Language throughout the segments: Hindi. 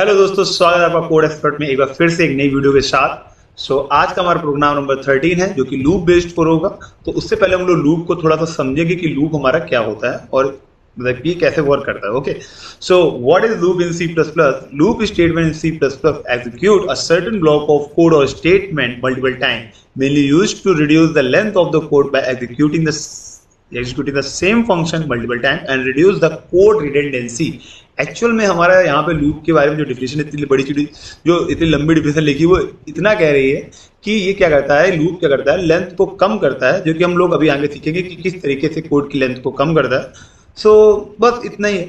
हेलो दोस्तों, स्वागत है आपका कोड एक्सपर्ट में एक बार फिर से एक नई वीडियो के साथ। आज का हमारा प्रोग्राम नंबर 13 है जो कि लूप बेस्ड पर होगा। तो उससे पहले हम लोग लूप को थोड़ा सा समझेंगे कि लूप हमारा क्या होता है और मतलब कि कैसे वर्क करता है। Okay, so what is loop in C plus plus? Loop statement in C plus plus execute a certain block of code और statement multiple time, mainly used to reduce the length of the code by executing the same function multiple time and reduce the code redundancy। Actual में हमारा यहाँ पे लूप के बारे में जो डिफिनेशन इतनी बड़ी जो इतनी लंबी डिफिनेशन लिखी वो इतना कह रही है कि ये क्या करता है, लूप क्या करता है, लेंथ को कम करता है, जो कि हम लोग अभी आगे सीखेंगे कि किस तरीके से कोड की लेंथ को कम करता है। बस इतना ही है।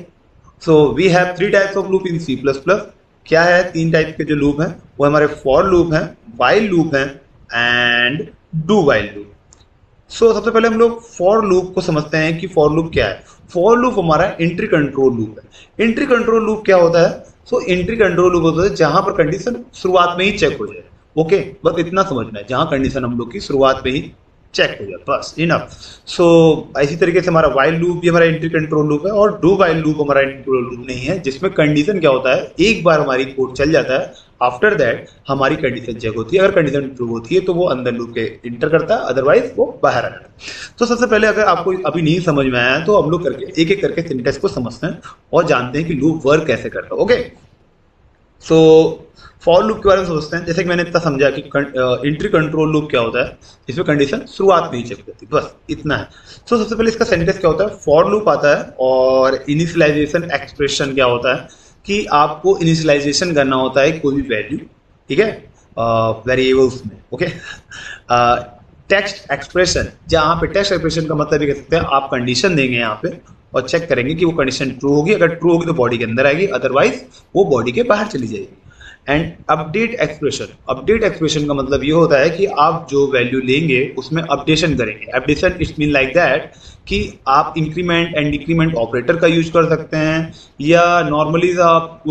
We have 3 types of loop in C plus plus. क्या है? 3 टाइप के जो लूप हैं वो हमारे फॉर लूप हैं, वाइल लूप हैं एंड डू वाइल लूप। सबसे पहले हम लोग फॉर लूप को समझते हैं कि फॉर लूप क्या है। फॉर लूप हमारा एंट्री कंट्रोल लूप है। एंट्री कंट्रोल लूप क्या होता है? एंट्री कंट्रोल लूप होता है जहां पर कंडीशन शुरुआत में ही चेक हो जाए। ओके, बस इतना समझना है, जहां कंडीशन हम लोग की शुरुआत में ही चेक हो जाए, बस इनफ। इसी तरीके से हमारा वाइल लूप भी हमारा एंट्री कंट्रोल लूप है और डू वाइल लूप हमारा एंट्री कंट्रोल लूप नहीं है, जिसमें कंडीशन क्या होता है, एक बार हमारी कोड चल जाता है, आफ्टर दैट हमारी कंडीशन चेक होती है। अगर कंडीशन ट्रू होती है तो वो अंदर लूप के इंटर करता है, अदरवाइज वो बाहर आ जाता है। सबसे पहले अगर आपको अभी नहीं समझ में आया तो हम लोग करके एक एक करके सिंटेक्स को समझते हैं और जानते हैं कि लूप वर्क कैसे करता है। ओके, फॉर लूप के बारे में सोचते हैं। जैसे कि मैंने इतना समझा कि एंट्री कंट्रोल लूप क्या होता है, इसमें कंडीशन शुरुआत में ही चेक होती है, बस इतना है। सबसे पहले इसका सेंटेंस क्या होता है, फॉर लूप आता है और इनिशियलाइजेशन एक्सप्रेशन क्या होता है कि आपको इनिशियलाइजेशन करना होता है कोई भी वैल्यू, ठीक है, वेरिएबल्स में। ओके, टेक्स्ट एक्सप्रेशन, जहाँ पे टेक्स्ट एक्सप्रेशन का मतलब ये कह सकते हैं आप कंडीशन देंगे यहाँ पे और चेक करेंगे कि वो कंडीशन ट्रू होगी। अगर ट्रू होगी तो बॉडी के अंदर आएगी, अदरवाइज वो बॉडी के बाहर चली जाएगी। And update expression, update expression का मतलब ये होता है कि आप जो वैल्यू लेंगे उसमें अपडेशन करेंगे। Updation it's mean like that कि आप इंक्रीमेंट एंड डिक्रीमेंट ऑपरेटर का यूज कर सकते हैं, या नॉर्मली आप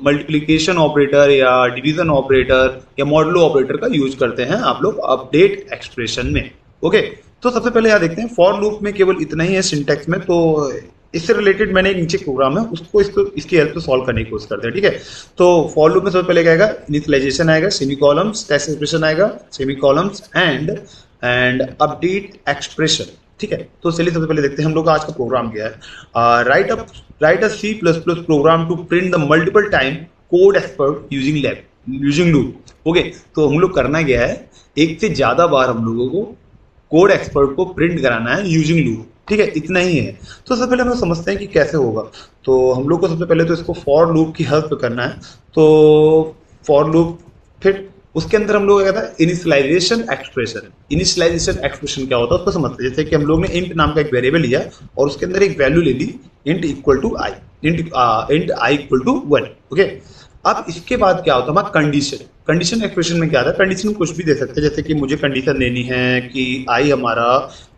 मल्टीप्लिकेशन ऑपरेटर या डिवीजन ऑपरेटर या मॉडुलो ऑपरेटर का यूज करते हैं आप लोग अपडेट एक्सप्रेशन में। ओके, तो सबसे पहले यहाँ देखते हैं फॉर लूप में केवल इतना ही है सिंटैक्स में। तो इससे रिलेटेड मैंने एक नीचे प्रोग्राम है, उसको इसकी हेल्प से सॉल्व करने की कोशिश करते हैं, ठीक है। तो फॉर लूप में सबसे पहले क्या आएगा, इनिशियलाइजेशन आएगा, सेमी कॉलम्स, टेक्स्ट एक्सप्रेशन आएगा, semi columns and update expression, ठीक है। तो चलिए सबसे पहले देखते हैं हम लोग का आज का प्रोग्राम क्या है। Write a C plus plus program to print the multiple time code expert using loop. Okay, तो हम लोग करना क्या है, एक से ज्यादा बार हम लोगों को कोड एक्सपर्ट को प्रिंट कराना है यूजिंग लूप, ठीक है, इतना ही है। तो सबसे पहले हम लोग समझते हैं कि कैसे होगा। तो हम लोग को सबसे पहले तो इसको फॉर लूप की हेल्प करना है। तो फॉर लूप, फिर उसके अंदर हम लोग क्या कहता है, इनिशियलाइजेशन एक्सप्रेशन। इनिशियलाइजेशन एक्सप्रेशन क्या होता है उसको समझते हैं। जैसे कि हम लोग ने इंट नाम का एक वेरिएबल लिया और उसके अंदर एक वैल्यू ले ली, int equal to I, int I equal to 1। Okay, अब इसके बाद क्या होता है हमारा कंडीशन। कंडीशन एक्सप्रेशन में क्या आता है, कंडीशन कुछ भी दे सकते हैं। जैसे कि मुझे कंडीशन देनी है कि आई हमारा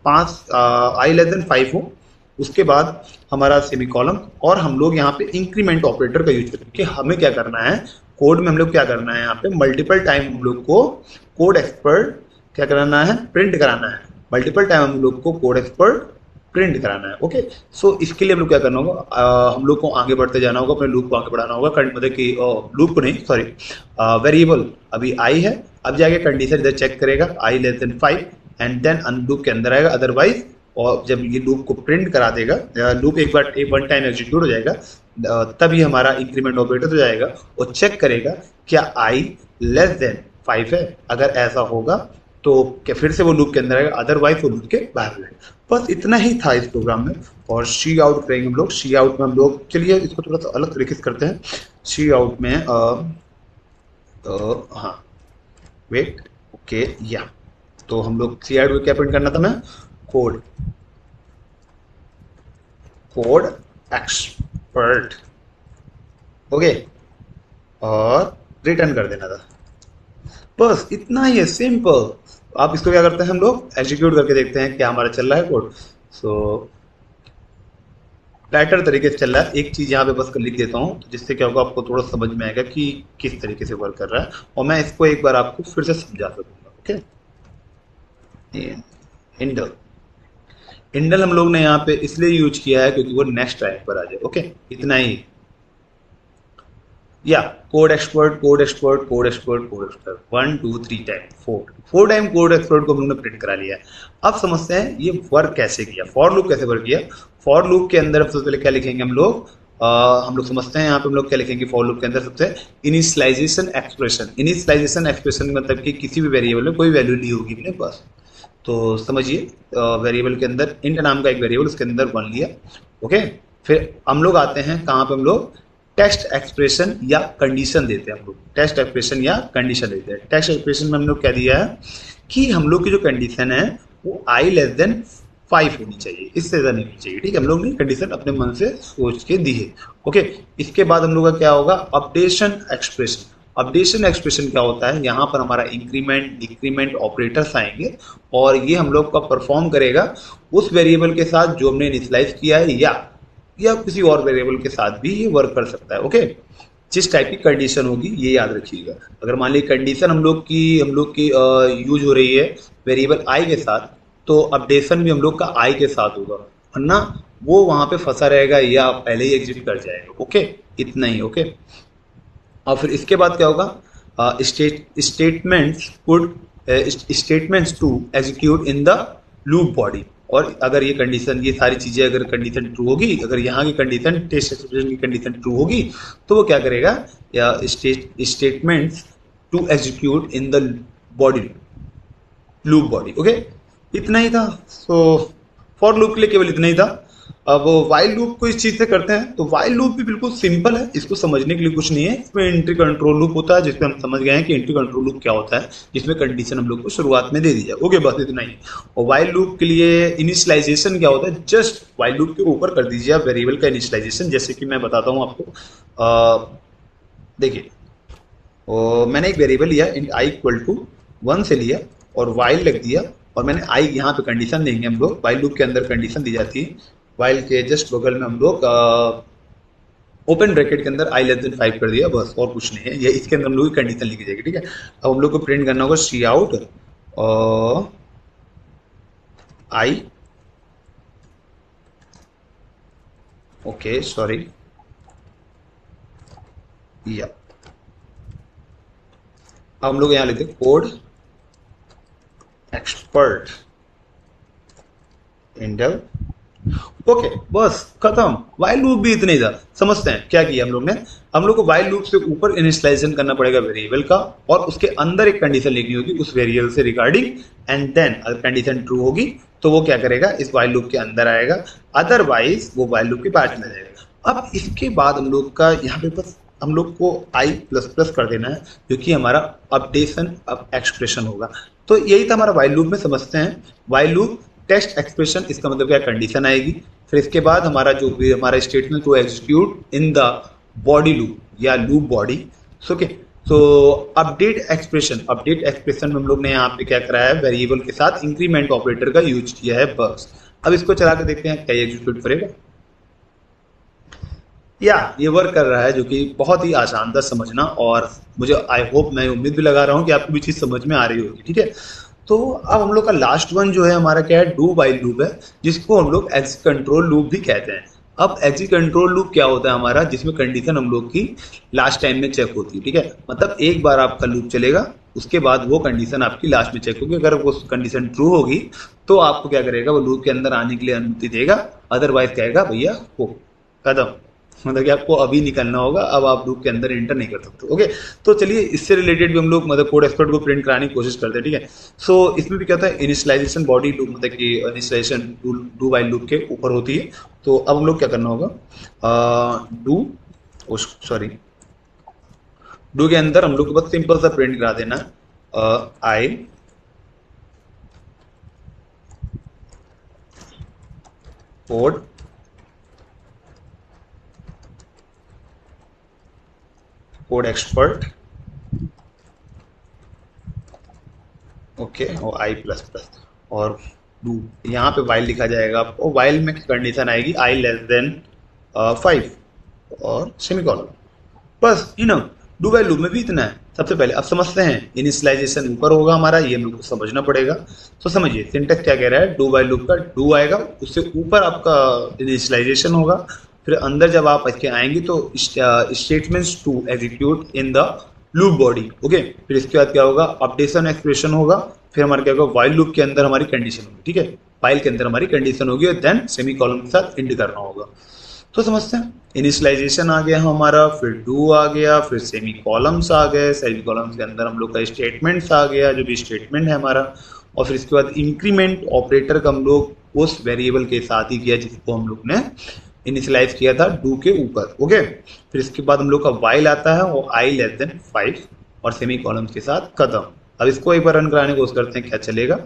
5 लेस देन 5 हो, उसके बाद हमारा सेमी कॉलम, और हम लोग यहाँ पे इंक्रीमेंट ऑपरेटर का यूज करेंगे। हमें क्या करना है, कोड में हम लोग क्या करना है, यहाँ पे मल्टीपल टाइम हम लोग को कोड एक्सपर्ट क्या कराना है, प्रिंट कराना है। मल्टीपल टाइम हम लोग को कोड एक्सपर्ट प्रिंट कराना है। ओके, इसके लिए हम लोग क्या करना होगा, हम लोग को आगे बढ़ते जाना होगा, अपने लूप को आगे बढ़ाना होगा। मतलब कि लूप को नहीं, सॉरी, वेरिएबल अभी आई है, अब जाके कंडीशन इधर चेक करेगा आई less than 5 and then unloop के अंदर आएगा, अदरवाइज। और जब ये लूप को प्रिंट करा देगा, लूप एक बार वन टाइम एग्जीक्यूट हो जाएगा, तभी हमारा इंक्रीमेंट ऑपरेटर हो जाएगा और चेक करेगा क्या आई लेस देन 5 है। अगर ऐसा होगा तो क्या फिर से वो लूप के अंदर आएगा, अदरवाइज वो लूप के बाहर जाएगा। बस इतना ही था इस प्रोग्राम में। और सी आउट करेंगे हम लोग। सी आउट में हम लोग, चलिए इसको थोड़ा सा अलग तरीके से करते हैं। सी आउट में हाँ, वेट, ओके, या तो हम लोग सी आउट में क्या प्रिंट करना था, मैं कोड एक्सपर्ट, ओके, और रिटर्न कर देना था। बस इतना ही है, सिंपल। आप इसको क्या करते हैं, हम लोग एग्जीक्यूट करके देखते हैं क्या हमारा चल रहा है कोड। बेटर तरीके से चल रहा है। एक चीज यहाँ पे बस लिख देता हूँ, जिससे क्या होगा आपको थोड़ा समझ में आएगा कि किस तरीके से वर्क कर रहा है, और मैं इसको एक बार आपको फिर से समझा सकूंगा। ओके, इंडल हम लोग ने यहाँ पे इसलिए यूज किया है क्योंकि वो नेक्स्ट टाइम पर आ जाए। ओके, इतना ही। या code expert code expert code expert code expert 1 2 3 time 4 time code expert को हम लोग ने प्रिंट करा लिया है। अब समझते हैं ये वर्क कैसे किया, फॉर लूप कैसे वर्क किया। फॉर लूप के अंदर सबसे पहले क्या लिखेंगे हम लोग समझते हैं यहाँ पे हम लोग क्या लिखेंगे फॉर लूप के अंदर सबसे इनिशियलाइजेशन एक्सप्रेशन। इनिशियलाइजेशन एक्सप्रेशन मतलब कि किसी भी वेरिएबल में कोई वैल्यू ली होगी मैंने बस, तो समझिए वेरिएबल के अंदर इंट नाम का एक वेरिएबल उसके अंदर 1 लिया। ओके, फिर हम लोग आते हैं कहाँ पे, हम लोग टेक्स्ट एक्सप्रेशन या कंडीशन देते हैं। हम लोग टेक्स्ट एक्सप्रेशन या कंडीशन देते हैं। टेक्स्ट एक्सप्रेशन में हम लोग क्या दिया है कि हम लोग की जो कंडीशन है वो i लेस देन 5 होनी चाहिए, इससे ज़्यादा नहीं होनी चाहिए। ठीक है, हम लोग ने कंडीशन अपने मन से सोच के दी है। ओके, इसके बाद हम लोग का क्या होगा, अपडेशन एक्सप्रेशन। अपडेशन एक्सप्रेशन क्या होता है, यहाँ पर हमारा इंक्रीमेंट डिक्रीमेंट ऑपरेटर्स आएंगे और ये हम लोग का परफॉर्म करेगा उस वेरिएबल के साथ जो हमने इनिशियलाइज किया है या किसी और वेरिएबल के साथ भी ये वर्क कर सकता है। ओके, जिस टाइप की कंडीशन होगी ये याद रखिएगा। अगर मान लीजिए कंडीशन हम लोग की यूज हो रही है वेरिएबल i के साथ, तो अपडेशन भी हम लोग का i के साथ होगा, वरना वो वहाँ पे फंसा रहेगा या पहले ही एग्जिट कर जाएगा। ओके, इतना ही। ओके, और फिर इसके बाद क्या होगा, statements to execute in the loop body. और अगर ये कंडीशन, ये सारी चीजें अगर कंडीशन ट्रू होगी, अगर यहाँ की कंडीशन टेस्ट एक्सप्रेशन की कंडीशन ट्रू होगी, तो वो क्या करेगा, या statements to execute in the body loop body. Okay, इतना ही था। सो फॉर लूप के लिए केवल इतना ही था। अब वाइल लूप को इस चीज से करते हैं, तो वाइल लूप भी बिल्कुल सिंपल है, इसको समझने के लिए कुछ नहीं है। इसमें एंट्री कंट्रोल लूप होता है, जिसमें हम समझ गए हैं कि एंट्री कंट्रोल लूप क्या होता है, जिसमें कंडीशन हम लोग को शुरुआत में दे दी जाए। ओके, बस इतना ही। और वाइल लूप के लिए इनिशियलाइजेशन क्या होता है, जस्ट वाइल लूप के ऊपर कर दीजिए आप वेरिएबल का इनिशियलाइजेशन। जैसे कि मैं बताता हूँ आपको, देखिए मैंने एक वेरिएबल लिया इंट i इक्वल टू 1 से लिया और वाइल लिख दिया, और मैंने i यहाँ पे कंडीशन देंगे हम लोग। वाइल लूप के अंदर कंडीशन दी जाती है, वाइल के जस्ट बगल में हम लोग ओपन ब्रैकेट के अंदर i लेस देन 5 कर दिया, बस और कुछ नहीं है। ये इसके अंदर हम लोग की कंडीशन लिखी जाएगी। ठीक है, अब हम लोग को प्रिंट करना होगा सी आउट i। ओके सॉरी, या अब हम लोग यहाँ लिखते कोड एक्सपर्ट इंटर। ओके, बस खत्म। वाइल लूप भी इतना ही था। समझते हैं क्या किया हम लोग ने। हम लोग को वाइल लूप से ऊपर इनिशियलाइजेशन करना पड़ेगा वेरिएबल का, और उसके अंदर एक कंडीशन लिखनी होगी उस वेरिएबल से रिगार्डिंग, एंड देन अगर कंडीशन ट्रू होगी तो वो क्या करेगा, इस वाइल लूप के अंदर आएगा, अदरवाइज वो वाइल लूप के बाहर चला जाएगा। अब इसके बाद हम लोग का यहाँ पे बस हम लोग को i++ कर देना है, क्योंकि हमारा अपडेशन अब एक्सप्रेशन होगा। तो यही था हमारा वाइल लूप में। समझते हैं वाइल लूप टेस्ट एक्सप्रेशन, इसका मतलब क्या, कंडीशन आएगी, फिर इसके बाद हमारा जो भी हमारा स्टेटमेंट को execute in the body loop या लूप बॉडी। ओके, तो अपडेट एक्सप्रेशन में हम लोग ने यहाँ पे क्या कराया है, वेरिएबल के साथ इंक्रीमेंट ऑपरेटर का यूज किया है बस। अब इसको चला के देखते हैं क्या ये एग्जीक्यूट करेगा। या ये वर्क कर रहा है, जो कि बहुत ही आसान था समझना, और मुझे आई होप, मैं उम्मीद भी लगा रहा हूँ कि आपको भी चीज़ समझ में आ रही होगी। ठीक है, तो अब हम लोग का लास्ट वन जो है हमारा क्या है, डू वाइल लूप है, जिसको हम लोग एग्जिट कंट्रोल लूप भी कहते हैं। अब एग्जिट कंट्रोल लूप क्या होता है हमारा, जिसमें कंडीशन हम लोग की लास्ट टाइम में चेक होती है। ठीक है, मतलब एक बार आपका लूप चलेगा, उसके बाद वो कंडीशन आपकी लास्ट में चेक होगी। अगर वो कंडीशन ट्रू होगी तो आपको क्या करेगा, वो लूप के अंदर आने के लिए अनुमति देगा, अदरवाइज कहेगा भैया वो कदम, मतलब कि आपको अभी निकलना होगा, अब आप लूप के अंदर एंटर नहीं कर सकते। ओके, तो चलिए इससे रिलेटेड भी हम लोग मतलब कोड एक्सपर्ट को प्रिंट कराने की कोशिश करते हैं। ठीक है, सो इसमें भी क्या होता है, इनिशियलाइजेशन बॉडी लूप, मतलब कि इनिशियलाइजेशन डू वाइल लूप के ऊपर होती है। तो अब हम लोग क्या करना होगा, डू के अंदर हम लोग को बस सिंपल सा प्रिंट करा देना, आई कोड कोड एक्सपर्ट, ओके, और i++ और डू, यहाँ पे वाइल लिखा जाएगा आपको। वाइल में कंडीशन आएगी i लेस देन 5 और सेमीकोलन, बस इनफ। डू वाइल लूप में भी इतना है। सबसे पहले अब समझते हैं, इनिशियलाइजेशन ऊपर होगा हमारा, ये हम लोग को समझना पड़ेगा। तो समझिए सिंटेक्स क्या कह रहा है, डू वाइल लूप का डू आएगा, उससे ऊपर आपका इनिशियलाइजेशन होगा, फिर अंदर जब आप इसके आएंगे तो statements to execute in the loop body. Okay, फिर इसके बाद क्या होगा, अपडेशन एक्सप्रेशन होगा, फिर हमारा क्या होगा, वाइल लूप के अंदर हमारी कंडीशन होगी। ठीक है, वाइल के अंदर हमारी कंडीशन होगी और देन सेमी कॉलम के साथ एंड करना होगा। तो समझते हैं, इनिशियलाइजेशन आ गया हमारा, फिर डू आ गया, फिर सेमी कॉलम्स आ गए, सेमी कॉलम्स के अंदर हम लोग का स्टेटमेंट्स आ गया, जो भी स्टेटमेंट है हमारा, और फिर इसके बाद इंक्रीमेंट ऑपरेटर का हम लोग उस वेरिएबल के साथ ही किया जिसको हम लोग ने इनिशियलाइज किया था डू के ऊपर। ओके, फिर इसके बाद हम लोग का वाइल आता है और आई लेस देन 5 और सेमी कॉलम्स के साथ खत्म। अब इसको एक बार रन कराने की कोशिश करते हैं क्या चलेगा।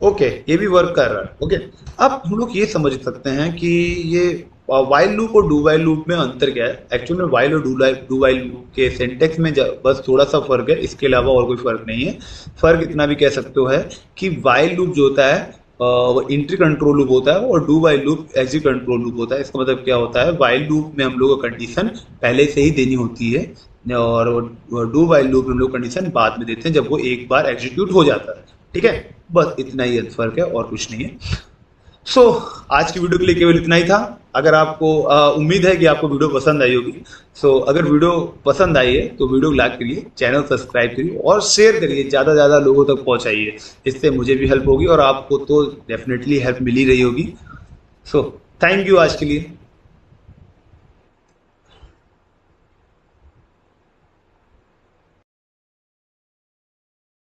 ओके, ये भी वर्क कर रहा है। ओके, अब हम लोग ये समझ सकते हैं कि ये वाइल लूप और डू वाइल लूप में अंतर क्या है। एक्चुअल में वाइल और डू वाइल लूप के सिंटेक्स में बस थोड़ा सा फर्क है, इसके अलावा और कोई फर्क नहीं है। फर्क इतना भी कह सकते हो है कि वाइल लूप जो होता है वो एंट्री कंट्रोल लूप होता है और do while loop exit control loop होता है। इसका मतलब क्या होता है, वाइल लूप में हम लोग को कंडीशन पहले से ही देनी होती है और डू वाइल लूप में हम लोग कंडीशन बाद में देते हैं जब वो एक बार एग्जीक्यूट हो जाता है। ठीक है, बस इतना ही फर्क है और कुछ नहीं है। सो आज की वीडियो के लिए केवल इतना ही था। अगर आपको उम्मीद है कि आपको वीडियो पसंद आई होगी। अगर वीडियो पसंद आई है तो वीडियो को लाइक करिए, चैनल सब्सक्राइब करिए और शेयर करिए, ज़्यादा से ज़्यादा लोगों तक पहुंचाइए। इससे मुझे भी हेल्प होगी और आपको तो डेफिनेटली हेल्प मिल ही रही होगी। थैंक यू आज के लिए।